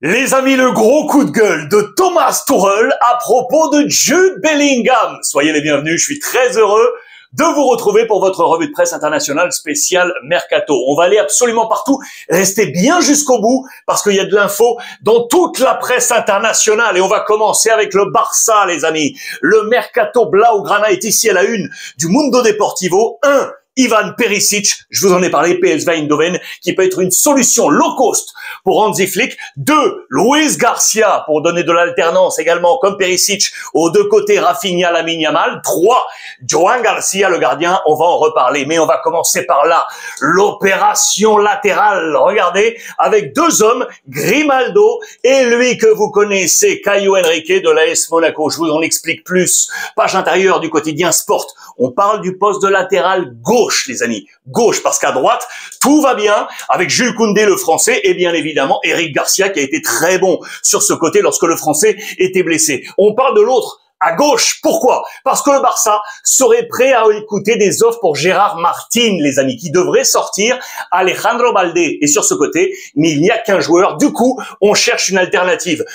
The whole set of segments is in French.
Les amis, le gros coup de gueule de Thomas Tuchel à propos de Jude Bellingham. Soyez les bienvenus, je suis très heureux de vous retrouver pour votre revue de presse internationale spéciale Mercato. On va aller absolument partout, restez bien jusqu'au bout parce qu'il y a de l'info dans toute la presse internationale et on va commencer avec le Barça, les amis. Le Mercato Blaugrana est ici à la une du Mundo Deportivo. Ivan Perisic, je vous en ai parlé, PSV Eindhoven, qui peut être une solution low cost pour Hansi Flick. 2, Luis Garcia, pour donner de l'alternance également, comme Perisic, aux deux côtés, Rafinha, Lamine Yamal. 3, Joan Garcia, le gardien, on va en reparler, mais on va commencer par là. L'opération latérale, regardez, avec 2 hommes, Grimaldo et lui que vous connaissez, Caio Henrique de l'AS Monaco. Je vous en explique plus. Page intérieure du quotidien Sport. On parle du poste de latéral gauche, les amis. Gauche, parce qu'à droite, tout va bien avec Jules Koundé, le français, et bien évidemment Eric Garcia, qui a été très bon sur ce côté lorsque le français était blessé. On parle de l'autre à gauche. Pourquoi? Parce que le Barça serait prêt à écouter des offres pour Gérard Martin, les amis, qui devrait sortir Alejandro Balde. Et sur ce côté, mais il n'y a qu'un joueur. Du coup, on cherche une alternative.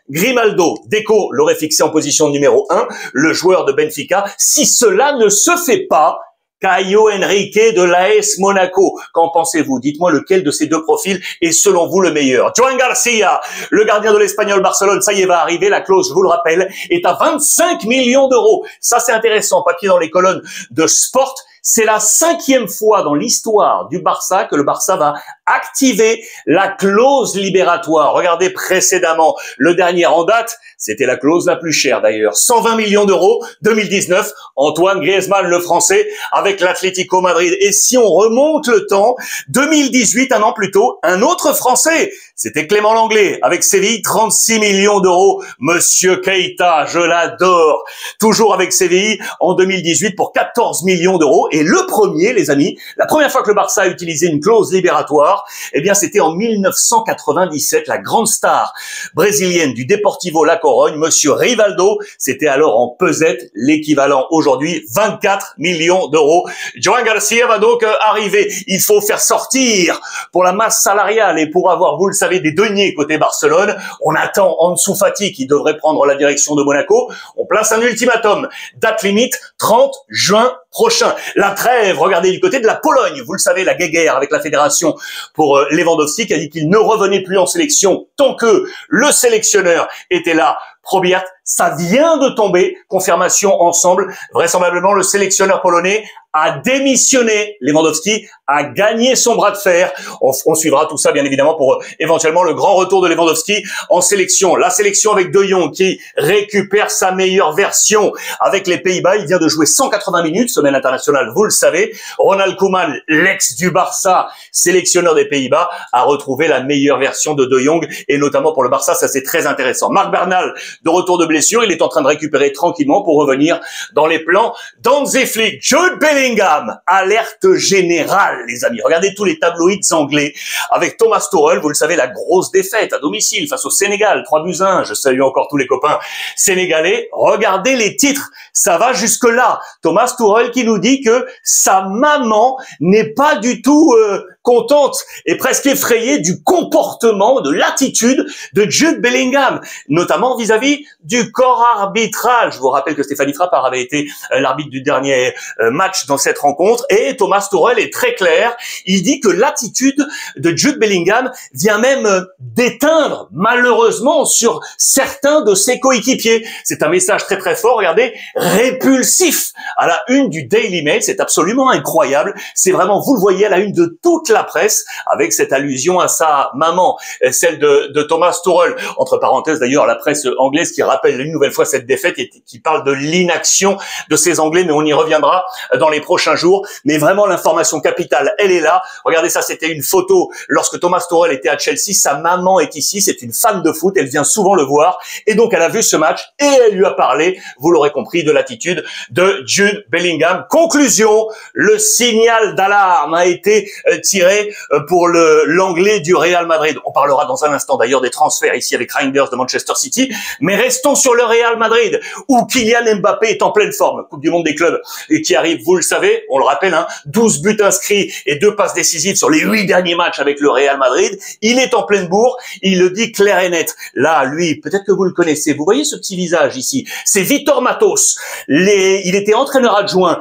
Grimaldo. Deco l'aurait fixé en position numéro 1, le joueur de Benfica. Si cela ne se fait pas, Caio Henrique de l'AS Monaco. Qu'en pensez-vous? Dites-moi lequel de ces deux profils est selon vous le meilleur. Joan Garcia, le gardien de l'Espagnol Barcelone, ça y est, va arriver. La clause, je vous le rappelle, est à 25 millions d'euros. Ça, c'est intéressant. Papier dans les colonnes de Sport. C'est la 5e fois dans l'histoire du Barça que le Barça va activer la clause libératoire. Regardez précédemment, le dernier en date, c'était la clause la plus chère d'ailleurs. 120 millions d'euros, 2019, Antoine Griezmann, le français, avec l'Atlético Madrid. Et si on remonte le temps, 2018, un an plus tôt, un autre français, c'était Clément Lenglet, avec Séville, 36 millions d'euros. Monsieur Keita, je l'adore. Toujours avec Séville, en 2018, pour 14 millions d'euros. Et le premier, les amis, la première fois que le Barça a utilisé une clause libératoire, eh bien, c'était en 1997, la grande star brésilienne du Deportivo La Corogne, monsieur Rivaldo, c'était alors en pesette, l'équivalent aujourd'hui, 24 millions d'euros. Joan Garcia va donc arriver. Il faut faire sortir pour la masse salariale et pour avoir, vous le savez, des deniers côté Barcelone. On attend Ansu Fati qui devrait prendre la direction de Monaco. On place un ultimatum. Date limite, 30 juin prochain. La trêve, regardez du côté de la Pologne. Vous le savez, la guéguerre avec la fédération pour Lewandowski qui a dit qu'il ne revenait plus en sélection tant que le sélectionneur était là. Probiat, ça vient de tomber. Confirmation ensemble. Vraisemblablement, le sélectionneur polonais a démissionné. Lewandowski a gagné son bras de fer. On suivra tout ça, bien évidemment, pour éventuellement le grand retour de Lewandowski en sélection. La sélection avec De Jong qui récupère sa meilleure version avec les Pays-Bas. Il vient de jouer 180 minutes, semaine internationale, vous le savez. Ronald Koeman, l'ex du Barça, sélectionneur des Pays-Bas, a retrouvé la meilleure version de Jong et notamment pour le Barça, ça c'est très intéressant. Marc Bernal, de retour de blessure, il est en train de récupérer tranquillement pour revenir dans les plans d'Hansi Flick. Jude Bellingham, alerte générale, les amis. Regardez tous les tabloïds anglais avec Thomas Tuchel, vous le savez, la grosse défaite à domicile face au Sénégal, 3-1. Je salue encore tous les copains sénégalais. Regardez les titres, ça va jusque là. Thomas Tuchel qui nous dit que sa maman n'est pas du tout contente et presque effrayée du comportement, de l'attitude de Jude Bellingham, notamment vis-à-vis du corps arbitral. Je vous rappelle que Stéphanie Frappart avait été l'arbitre du dernier match dans cette rencontre et Thomas Tuchel est très clair. Il dit que l'attitude de Jude Bellingham vient même d'éteindre malheureusement sur certains de ses coéquipiers. C'est un message très très fort, regardez, répulsif à la une du Daily Mail. C'est absolument incroyable. C'est vraiment, vous le voyez, à la une de toute la presse avec cette allusion à sa maman, celle de Thomas Tuchel. Entre parenthèses d'ailleurs, la presse anglaise qui rappelle une nouvelle fois cette défaite et qui parle de l'inaction de ces Anglais, mais on y reviendra dans les prochains jours. Mais vraiment, l'information capitale, elle est là. Regardez ça, c'était une photo lorsque Thomas Tuchel était à Chelsea. Sa maman est ici, c'est une fan de foot, elle vient souvent le voir. Et donc, elle a vu ce match et elle lui a parlé, vous l'aurez compris, de l'attitude de Jude Bellingham. Conclusion, le signal d'alarme a été tiré retiré pour l'anglais du Real Madrid. On parlera dans un instant d'ailleurs des transferts ici avec Reinders de Manchester City, mais restons sur le Real Madrid où Kylian Mbappé est en pleine forme. Coupe du monde des clubs qui arrive, vous le savez, on le rappelle, 12 buts inscrits et 2 passes décisives sur les 8 derniers matchs avec le Real Madrid. Il est en pleine bourre, il le dit clair et net. Là, lui, peut-être que vous le connaissez, vous voyez ce petit visage ici, c'est Vitor Matos. Il était entraîneur adjoint,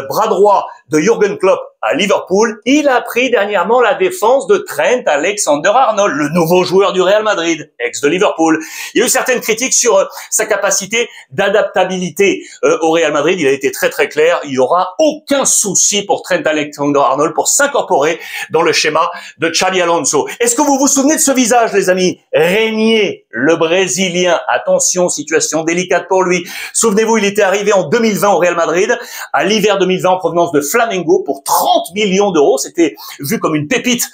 bras droit de Jürgen Klopp à Liverpool. Il a pris dernièrement la défense de Trent Alexander-Arnold, le nouveau joueur du Real Madrid, ex de Liverpool. Il y a eu certaines critiques sur sa capacité d'adaptabilité au Real Madrid. Il a été très très clair, il n'y aura aucun souci pour Trent Alexander-Arnold pour s'incorporer dans le schéma de Xabi Alonso. Est-ce que vous vous souvenez de ce visage, les amis? Régnier, le Brésilien. Attention, situation délicate pour lui. Souvenez-vous, il était arrivé en 2020 au Real Madrid, à l'hiver 2020 en provenance de Flamengo pour 30 millions d'euros. C'était vu comme une pépite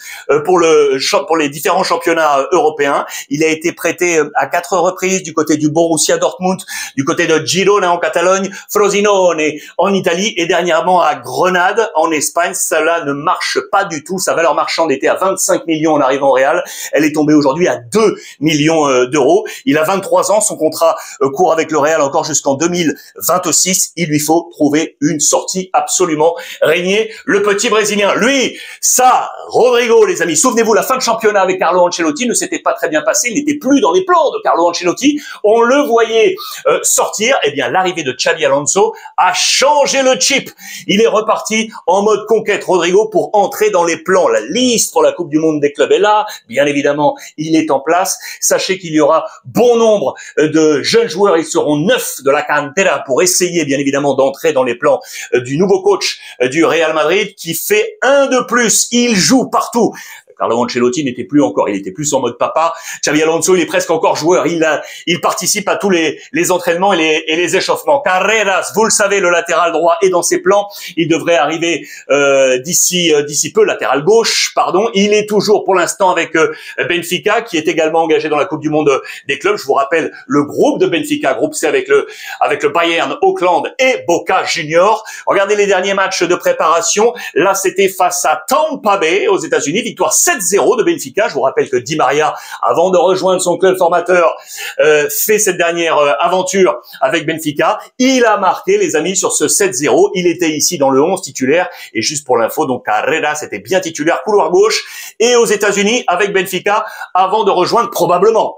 pour les différents championnats européens. Il a été prêté à 4 reprises du côté du Borussia Dortmund, du côté de Girona en Catalogne, Frosinone en Italie et dernièrement à Grenade en Espagne. Cela ne marche pas du tout. Sa valeur marchande était à 25 millions en arrivant au Real. Elle est tombée aujourd'hui à 2 millions d'euros. Il a 23 ans. Son contrat court avec le Real encore jusqu'en 2026. Il lui faut trouver une sortie absolument. Régnier, le petit Brésilien. Lui, ça, Rodrigo, les amis. Souvenez-vous, la fin de championnat avec Carlo Ancelotti ne s'était pas très bien passée. Il n'était plus dans les plans de Carlo Ancelotti. On le voyait sortir. Eh bien, l'arrivée de Xabi Alonso a changé le chip. Il est reparti en mode conquête, Rodrigo, pour entrer dans les plans. La liste pour la Coupe du Monde des clubs est là. Bien évidemment, il est en place. Sachez qu'il y aura bon nombre de jeunes joueurs. Ils seront 9 de la cantera pour essayer, bien évidemment, d'entrer dans les plans du nouveau coach du Real Madrid qui fait un de plus. Il joue partout. Carlo Ancelotti n'était plus encore, il était plus en mode papa. Xabi Alonso, il est presque encore joueur. Il participe à tous les entraînements et les échauffements. Carreras, vous le savez, le latéral droit est dans ses plans. Il devrait arriver d'ici peu, latéral gauche, pardon. Il est toujours pour l'instant avec Benfica, qui est également engagé dans la Coupe du Monde des clubs. Je vous rappelle le groupe de Benfica, groupe C avec le Bayern, Auckland et Boca Juniors. Regardez les derniers matchs de préparation. Là, c'était face à Tampa Bay aux États-Unis, victoire 7-0 de Benfica. Je vous rappelle que Di Maria, avant de rejoindre son club formateur, fait cette dernière aventure avec Benfica. Il a marqué, les amis, sur ce 7-0. Il était ici dans le 11 titulaire. Et juste pour l'info, donc Carreras était bien titulaire, couloir gauche. Et aux États-Unis avec Benfica, avant de rejoindre probablement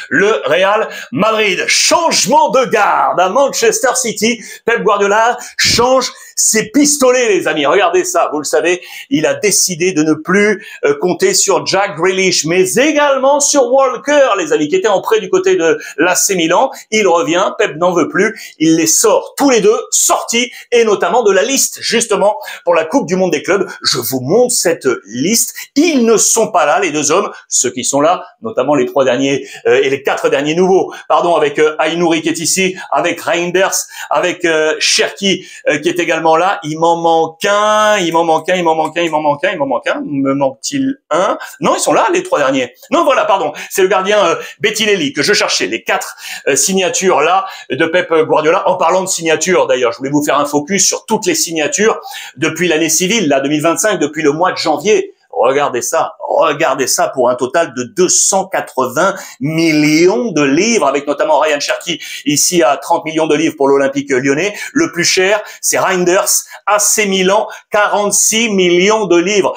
le Real Madrid. Changement de garde à Manchester City. Pep Guardiola change ses pistolets, les amis. Regardez ça, vous le savez, il a décidé de ne plus compter sur Jack Grealish, mais également sur Walker, les amis, qui était en prêt du côté de l'AC Milan. Il revient, Pep n'en veut plus, il les sort tous les deux, sortis, et notamment de la liste, justement, pour la Coupe du Monde des clubs. Je vous montre cette liste. Ils ne sont pas là, les deux hommes. Ceux qui sont là, notamment les 3 derniers et les 4 derniers nouveaux, pardon, avec Aïnouri qui est ici, avec Reinders, avec Cherki qui est également là. Il m'en manque un. Me manque-t-il un? Non, ils sont là, les 3 derniers. Non, voilà, pardon. C'est le gardien Bettinelli que je cherchais. Les 4 signatures là de Pep Guardiola. En parlant de signatures, d'ailleurs, je voulais vous faire un focus sur toutes les signatures depuis l'année civile, là, 2025, depuis le mois de janvier. Regardez ça pour un total de 280 millions de livres, avec notamment Ryan Cherki ici à 30 millions de livres pour l'Olympique lyonnais. Le plus cher, c'est Reinders, AC Milan, 46 millions de livres.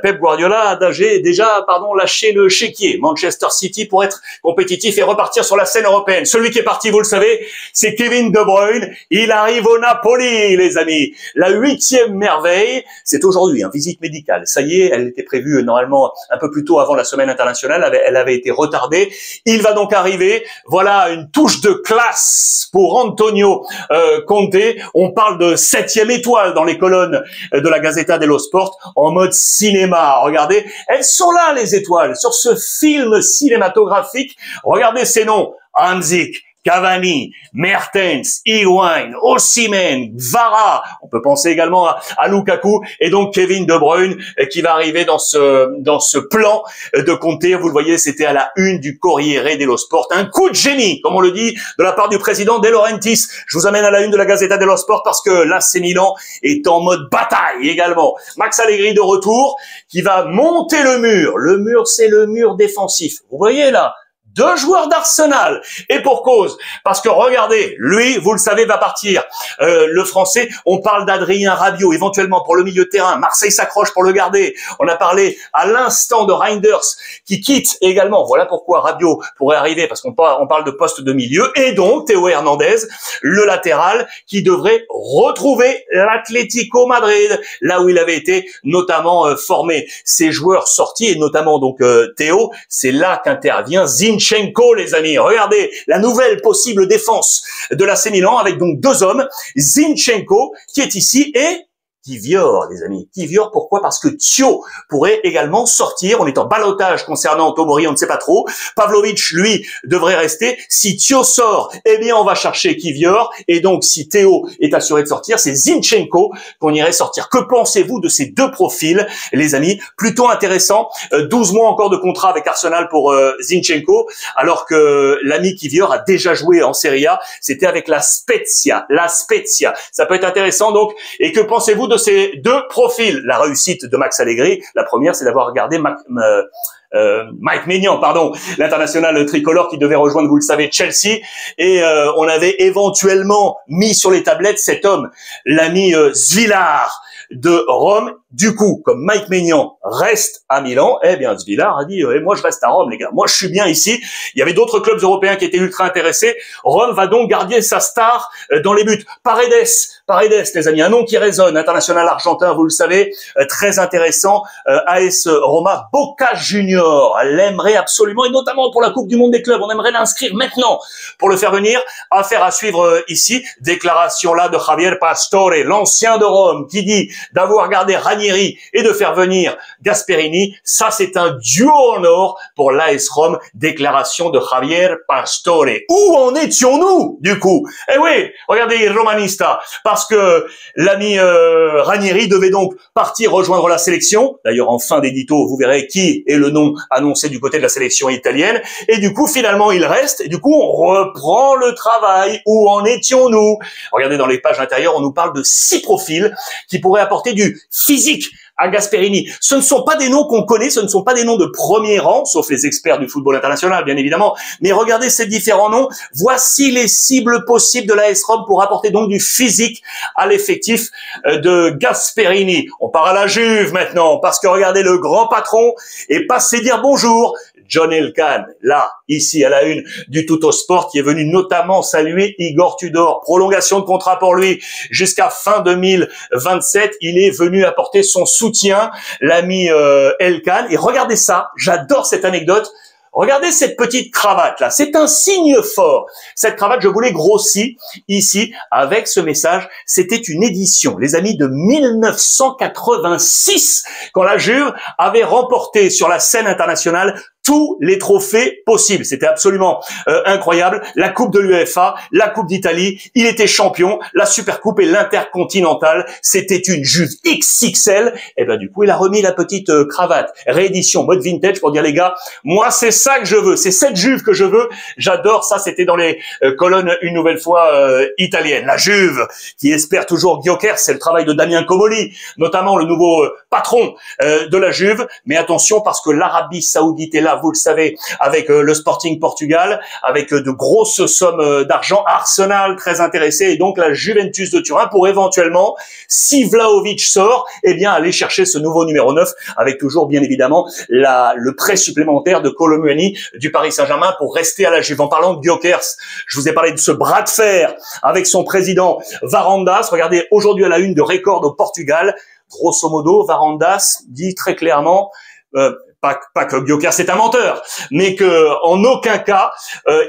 Pep Guardiola a déjà lâché le chéquier. Manchester City pour être compétitif et repartir sur la scène européenne. Celui qui est parti, vous le savez, c'est Kevin De Bruyne. Il arrive au Napoli, les amis. La 8e merveille, c'est aujourd'hui, visite médicale. Ça y est, elle était prévue normalement un peu plus tôt avant la semaine internationale, elle avait été retardée. Il va donc arriver. Voilà une touche de classe pour Antonio Conte. On parle de 7e étoile dans les colonnes de la Gazzetta dello Sport en mode cinéma. Regardez, elles sont là les étoiles sur ce film cinématographique. Regardez ces noms: Hamzik, Cavani, Mertens, Higuaín, Osimhen, Vara. On peut penser également à Lukaku et donc Kevin De Bruyne qui va arriver dans ce plan de Conte. Vous le voyez, c'était à la une du Corriere dello Sport. Un coup de génie, comme on le dit, de la part du président De Laurentiis. Je vous amène à la une de la Gazzetta dello Sport parce que l'AC Milan est en mode bataille également. Max Allegri de retour qui va monter le mur. Le mur, c'est le mur défensif. Vous voyez là? 2 joueurs d'Arsenal. Et pour cause. Parce que regardez, lui, vous le savez, va partir. Le français, on parle d'Adrien Rabiot, éventuellement pour le milieu de terrain. Marseille s'accroche pour le garder. On a parlé à l'instant de Reinders qui quitte également. Voilà pourquoi Rabiot pourrait arriver, parce qu'on parle de poste de milieu. Et donc, Théo Hernandez, le latéral, qui devrait retrouver l'Atlético Madrid, là où il avait été notamment formé. Ces joueurs sortis, et notamment donc Théo, c'est là qu'intervient Zinchenko, les amis. Regardez la nouvelle possible défense de l'AC Milan avec donc 2 hommes. Zinchenko qui est ici et Kivior, les amis. Kivior, pourquoi? Parce que Thio pourrait également sortir. On est en ballottage concernant Tomori, on ne sait pas trop. Pavlovic, lui, devrait rester. Si Thio sort, eh bien, on va chercher Kivior. Et donc, si Théo est assuré de sortir, c'est Zinchenko qu'on irait sortir. Que pensez-vous de ces 2 profils, les amis? Plutôt intéressant. 12 mois encore de contrat avec Arsenal pour Zinchenko, alors que l'ami Kivior a déjà joué en Serie A. C'était avec la Spezia. La Spezia. Ça peut être intéressant, donc. Et que pensez-vous de ces 2 profils? La réussite de Max Allegri, la première, c'est d'avoir regardé Mike Maignan, l'international tricolore qui devait rejoindre, vous le savez, Chelsea. Et on avait éventuellement mis sur les tablettes cet homme, l'ami Svilar de Rome. Du coup, comme Mike Maignan reste à Milan, eh bien Svilar a dit moi je reste à Rome, les gars. Moi je suis bien ici. Il y avait d'autres clubs européens qui étaient ultra intéressés. Rome va donc garder sa star dans les buts. Paredes, les amis, un nom qui résonne, international argentin, vous le savez, très intéressant. AS Roma, Boca Junior, l'aimerait absolument, et notamment pour la Coupe du Monde des clubs. On aimerait l'inscrire maintenant pour le faire venir. Affaire à suivre ici. Déclaration là de Javier Pastore, l'ancien de Rome, qui dit d'avoir gardé Ranieri et de faire venir Gasperini. Ça, c'est un duo en or pour l'AS Rome. Déclaration de Javier Pastore. Où en étions-nous, du coup? Eh oui, regardez, il romanista. Parce que l'ami Ranieri devait donc partir rejoindre la sélection. D'ailleurs, en fin d'édito, vous verrez qui est le nom annoncé du côté de la sélection italienne. Et du coup, finalement, il reste. Et du coup, on reprend le travail. Où en étions-nous? Regardez, dans les pages intérieures, on nous parle de 6 profils qui pourraient apporter du physique à Gasperini. Ce ne sont pas des noms qu'on connaît, ce ne sont pas des noms de premier rang, sauf les experts du football international, bien évidemment. Mais regardez ces différents noms. Voici les cibles possibles de l'AS Rome pour apporter donc du physique à l'effectif de Gasperini. On part à la Juve maintenant, parce que regardez, le grand patron est passé dire bonjour. John Elkann, là, ici, à la une du Tuttosport, qui est venu notamment saluer Igor Tudor. Prolongation de contrat pour lui jusqu'à fin 2027. Il est venu apporter son soutien, l'ami Elkann. Et regardez ça, j'adore cette anecdote. Regardez cette petite cravate là, c'est un signe fort. Cette cravate, je vous l'ai grossie ici avec ce message. C'était une édition, les amis, de 1986, quand la Juve avait remporté sur la scène internationale tous les trophées possibles. C'était absolument incroyable. La Coupe de l'UEFA, la Coupe d'Italie, il était champion, la Supercoupe et l'Intercontinental. C'était une Juve XXL. Et ben du coup, il a remis la petite cravate. Réédition, mode vintage pour dire les gars, moi c'est ça que je veux, c'est cette Juve que je veux. J'adore ça. C'était dans les colonnes une nouvelle fois italiennes. La Juve qui espère toujours Gyökeres, c'est le travail de Damien Comolli, notamment le nouveau patron de la Juve. Mais attention parce que l'Arabie Saoudite est là. Vous le savez, avec le Sporting Portugal, avec de grosses sommes d'argent. Arsenal très intéressé et donc la Juventus de Turin pour éventuellement, si Vlahovic sort, eh bien aller chercher ce nouveau numéro 9 avec toujours bien évidemment le prêt supplémentaire de Kolo Muani du Paris Saint-Germain pour rester à la Juve. En parlant de Gyökeres, je vous ai parlé de ce bras de fer avec son président Varandas. Regardez aujourd'hui à la une de Record au Portugal. Grosso modo, Varandas dit très clairement pas que Gyökeres est un menteur, mais que en aucun cas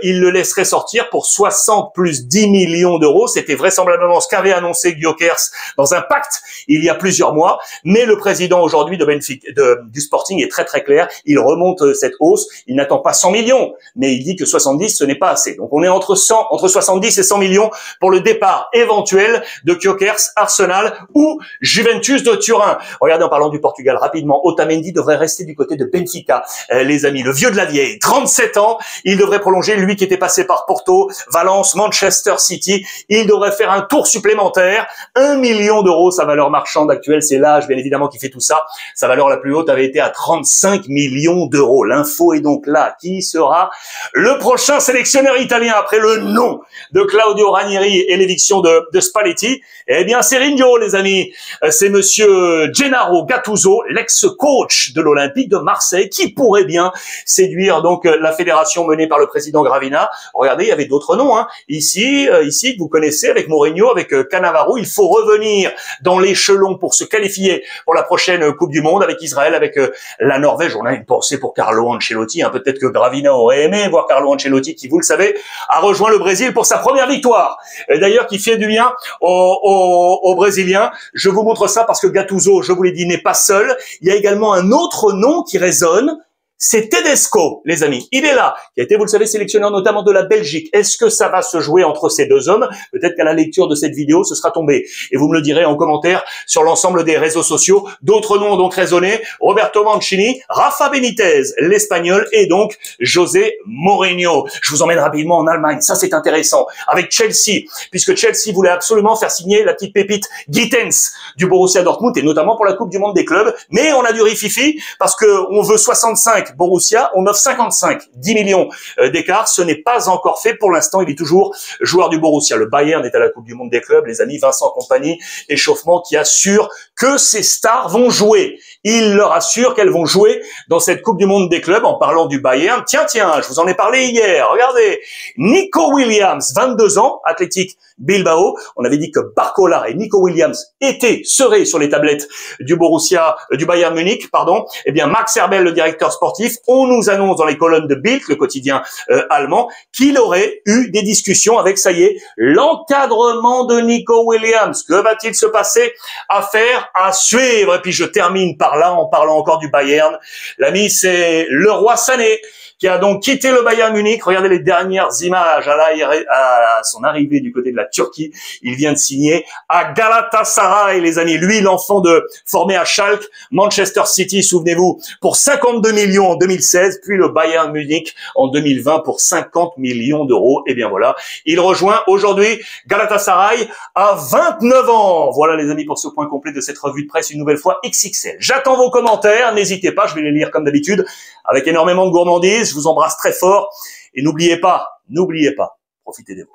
il le laisserait sortir pour 60 plus 10 millions d'euros. C'était vraisemblablement ce qu'avait annoncé Gyökeres dans un pacte il y a plusieurs mois. Mais le président aujourd'hui du Sporting est très très clair. Il remonte cette hausse. Il n'attend pas 100 millions, mais il dit que 70 ce n'est pas assez. Donc on est entre 70 et 100 millions pour le départ éventuel de Gyökeres, Arsenal ou Juventus de Turin. Regardez, en parlant du Portugal rapidement, Otamendi devrait rester du côté de Benfica, les amis, le vieux de la vieille, 37 ans, il devrait prolonger, lui qui était passé par Porto, Valence, Manchester City, il devrait faire un tour supplémentaire, 1 million d'euros, sa valeur marchande actuelle, c'est l'âge bien évidemment qui fait tout ça, sa valeur la plus haute avait été à 35 millions d'euros. L'info est donc là, qui sera le prochain sélectionneur italien après le nom de Claudio Ranieri et l'éviction de Spalletti? Eh bien c'est Ringo, les amis, c'est monsieur Gennaro Gattuso, l'ex-coach de l'Olympique de Marseille, qui pourrait bien séduire donc la fédération menée par le président Gravina. Regardez, il y avait d'autres noms, hein. Ici que vous connaissez, avec Mourinho, avec Cannavaro. Il faut revenir dans l'échelon pour se qualifier pour la prochaine Coupe du Monde avec Israël, avec la Norvège. On a une pensée pour Carlo Ancelotti, hein. Peut-être que Gravina aurait aimé voir Carlo Ancelotti, qui, vous le savez, a rejoint le Brésil pour sa première victoire. D'ailleurs, qui fait du bien aux Brésiliens. Je vous montre ça parce que Gattuso, je vous l'ai dit, n'est pas seul. Il y a également un autre nom qui résonne, c'est Tedesco, les amis. Il est là, qui a été, vous le savez, sélectionneur notamment de la Belgique. Est-ce que ça va se jouer entre ces deux hommes? Peut-être qu'à la lecture de cette vidéo, ce sera tombé. Et vous me le direz en commentaire sur l'ensemble des réseaux sociaux. D'autres noms ont donc résonné. Roberto Mancini, Rafa Benitez, l'Espagnol, et donc José Mourinho. Je vous emmène rapidement en Allemagne. Ça, c'est intéressant. Avec Chelsea, puisque Chelsea voulait absolument faire signer la petite pépite Gittens du Borussia Dortmund, et notamment pour la Coupe du Monde des clubs. Mais on a du rififi, parce que on veut 65 Borussia, on offre 55, 10 millions d'écart. Ce n'est pas encore fait pour l'instant. Il est toujours joueur du Borussia. Le Bayern est à la Coupe du Monde des clubs. Les amis, Vincent Kompany, échauffement, qui assure que ces stars vont jouer. Il leur assure qu'elles vont jouer dans cette Coupe du Monde des clubs. En parlant du Bayern, tiens, je vous en ai parlé hier. Regardez, Nico Williams, 22 ans, Athletic Bilbao. On avait dit que Barcola et Nico Williams seraient sur les tablettes du Bayern Munich, pardon. Eh bien, Max Herbel, le directeur sportif, on nous annonce dans les colonnes de Bild, le quotidien allemand, qu'il aurait eu des discussions avec, ça y est, l'encadrement de Nico Williams. Que va-t-il se passer? Affaire à suivre. Et puis je termine par là en parlant encore du Bayern. L'ami, c'est le roi Sané, qui a donc quitté le Bayern Munich. Regardez les dernières images à son arrivée du côté de la Turquie. Il vient de signer à Galatasaray, les amis. Lui, l'enfant formé à Schalke, Manchester City, souvenez-vous, pour 52 millions en 2016, puis le Bayern Munich en 2020 pour 50 millions d'euros. Et bien voilà, il rejoint aujourd'hui Galatasaray à 29 ans. Voilà, les amis, pour ce point complet de cette revue de presse, une nouvelle fois XXL. J'attends vos commentaires, n'hésitez pas, je vais les lire comme d'habitude, avec énormément de gourmandise. Je vous embrasse très fort et n'oubliez pas, profitez des vôtres.